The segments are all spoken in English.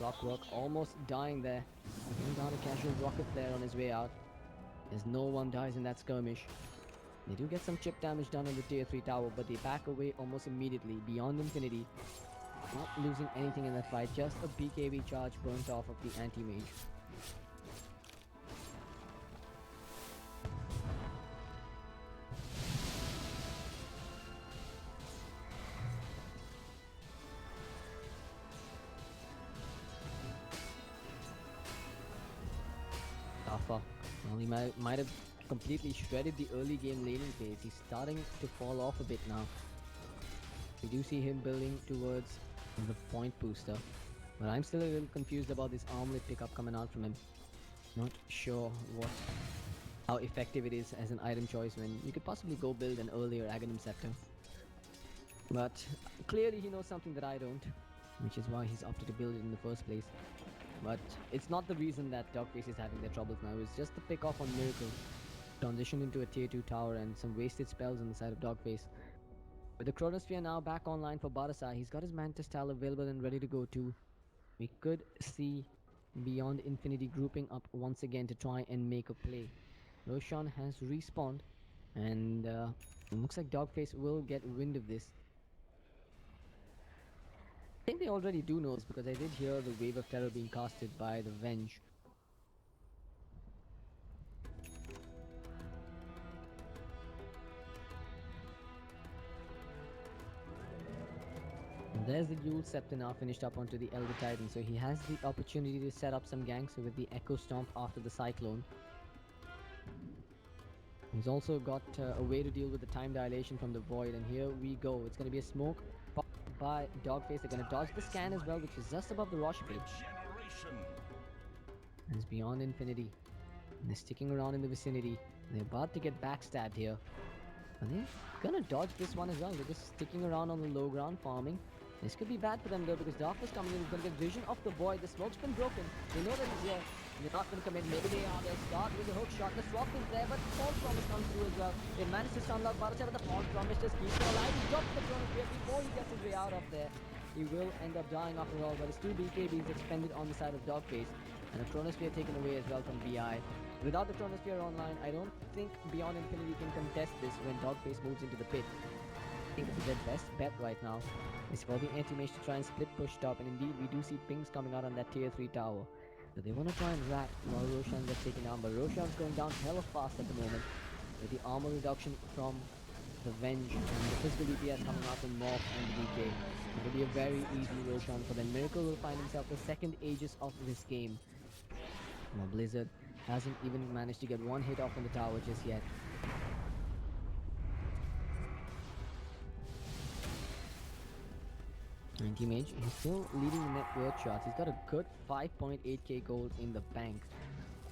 Clockwork almost dying there. Getting down a casual rocket flare on his way out. As no one dies in that skirmish. They do get some chip damage done on the tier 3 tower, but they back away almost immediately, beyond infinity. Not losing anything in that fight, just a BKB charge burnt off of the anti-mage. Alpha. Well, he might have completely shredded the early game laning phase. He's starting to fall off a bit now. We do see him building towards the point booster. But I'm still a little confused about this armlet pickup coming out from him. Not sure how effective it is as an item choice when you could possibly go build an earlier Aghanim Scepter. But clearly he knows something that I don't, which is why he's opted to build it in the first place. But it's not the reason that Dogface is having their troubles now, it's just the pick off on Miracle. Transition into a tier 2 tower and some wasted spells on the side of Dogface. With the Chronosphere now back online for Barasai, he's got his Mantis Tile available and ready to go too. We could see Beyond Infinity grouping up once again to try and make a play. Roshan has respawned and it looks like Dogface will get wind of this. I think they already do know this because I did hear the Wave of Terror being casted by the Venge. And there's the Yule Scepter now finished up onto the Elder Titan, so he has the opportunity to set up some ganks with the Echo Stomp after the Cyclone. He's also got a way to deal with the time dilation from the Void, and here we go. It's going to be a smoke by Dogface. They're going to dodge the scan as well, which is just above the Rosh Pit. And it's Beyond Infinity. And they're sticking around in the vicinity. They're about to get backstabbed here. And they're going to dodge this one as well. They're just sticking around on the low ground farming. This could be bad for them though, because Darkness coming in is going to get vision of the Void. The smoke's been broken. They know that he's here. They're not going to commit. Maybe they are. They start with the hook shot. The swap is there, but False Promise comes through as well. They managed to stun lock Barasai, but the False Promise just keeps him alive. He drops the Chronosphere before he gets his way out of there. He will end up dying after all, but his 2 BKBs expended on the side of Dogface. And a Chronosphere taken away as well from BI. Without the Chronosphere online, I don't think Beyond Infinity can contest this when Dogface moves into the pit. I think their best bet right now is for the anti-mage to try and split push top, and indeed we do see pings coming out on that tier 3 tower. So they want to try and rat while Roshan gets taken down, but Roshan's going down hella fast at the moment with the armor reduction from the Venge and the physical DPS coming out from Morph and the DK. It will be a very easy Roshan for them. Miracle will find himself the second Aegis of this game. Now Blizzard hasn't even managed to get one hit off on the tower just yet. Anti-Mage, he's still leading the net worth shots. He's got a good 5.8k gold in the bank.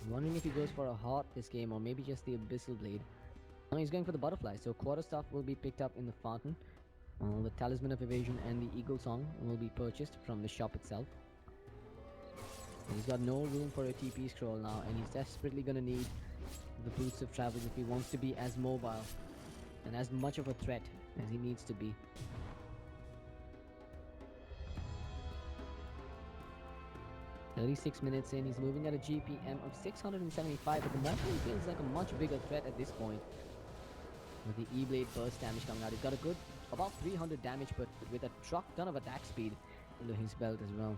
I'm wondering if he goes for a heart this game or maybe just the Abyssal Blade. No, he's going for the Butterfly, so Quarterstaff will be picked up in the Fountain. The Talisman of Evasion and the Eagle Song will be purchased from the shop itself. He's got no room for a TP scroll now, and he's desperately going to need the Boots of Travel if he wants to be as mobile and as much of a threat as he needs to be. "36 minutes in, he's moving at a GPM of 675, but the Morphin feels like a much bigger threat at this point. With the E-Blade burst damage coming out, he's got a good about 300 damage, but with a truck ton of attack speed under his belt as well.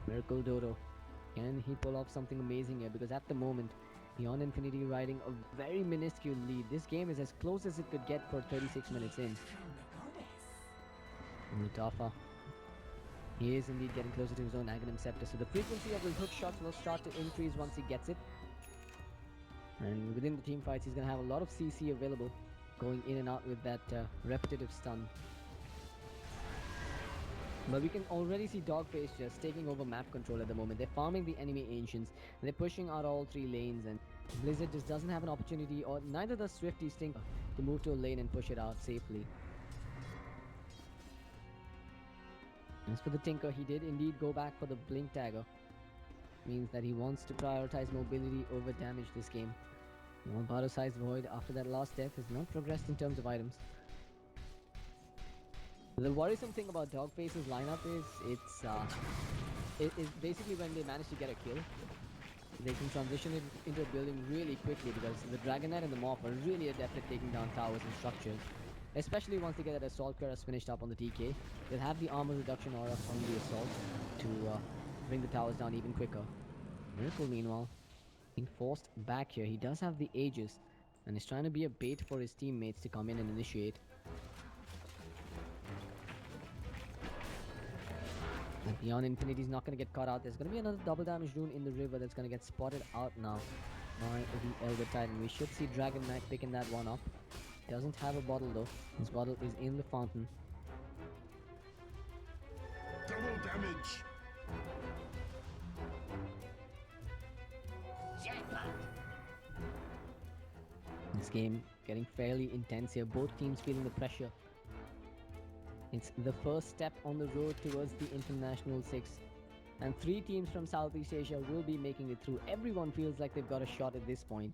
Miracle Dodo, can he pull off something amazing here? Because at the moment, Beyond Infinity riding a very minuscule lead. This game is as close as it could get for 36 minutes in. Mutafa. He is indeed getting closer to his own Aghanim Scepter, so the frequency of his hook shots will start to increase once he gets it. And within the team fights, he's going to have a lot of CC available, going in and out with that repetitive stun. But we can already see Dogface just taking over map control at the moment. They're farming the enemy Ancients, they're pushing out all 3 lanes, and Blizzard just doesn't have an opportunity, or neither does Swifty Stinker, to move to a lane and push it out safely. As for the Tinker, he did indeed go back for the Blink Dagger. Means that he wants to prioritize mobility over damage this game. More Battle-sized Void after that last death has not progressed in terms of items. The worrisome thing about Dogface's lineup is it's is basically when they manage to get a kill, they can transition it into a building really quickly because the Dragon Knight and the Morph are really adept at taking down towers and structures. Especially once they get that Assault Cuirass finished up on the TK, they'll have the armor reduction aura from the Assault to bring the towers down even quicker. Miracle, meanwhile, being forced back here. He does have the Aegis, and he's trying to be a bait for his teammates to come in and initiate. And Beyond Infinity is not going to get caught out. There's going to be another double damage rune in the river that's going to get spotted out now by the Elder Titan. We should see Dragon Knight picking that one up. Doesn't have a bottle though. His bottle is in the fountain. Double damage. This game getting fairly intense here. Both teams feeling the pressure. It's the first step on the road towards the International 6. And 3 teams from Southeast Asia will be making it through. Everyone feels like they've got a shot at this point.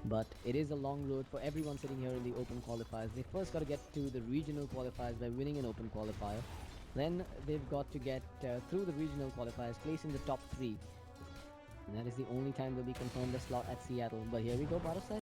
But it is a long road for everyone sitting here in the open qualifiers. They first got to get to the regional qualifiers by winning an open qualifier. Then they've got to get through the regional qualifiers, place in the top 3. And that is the only time they'll be confirmed a slot at Seattle. But here we go, Bottom side.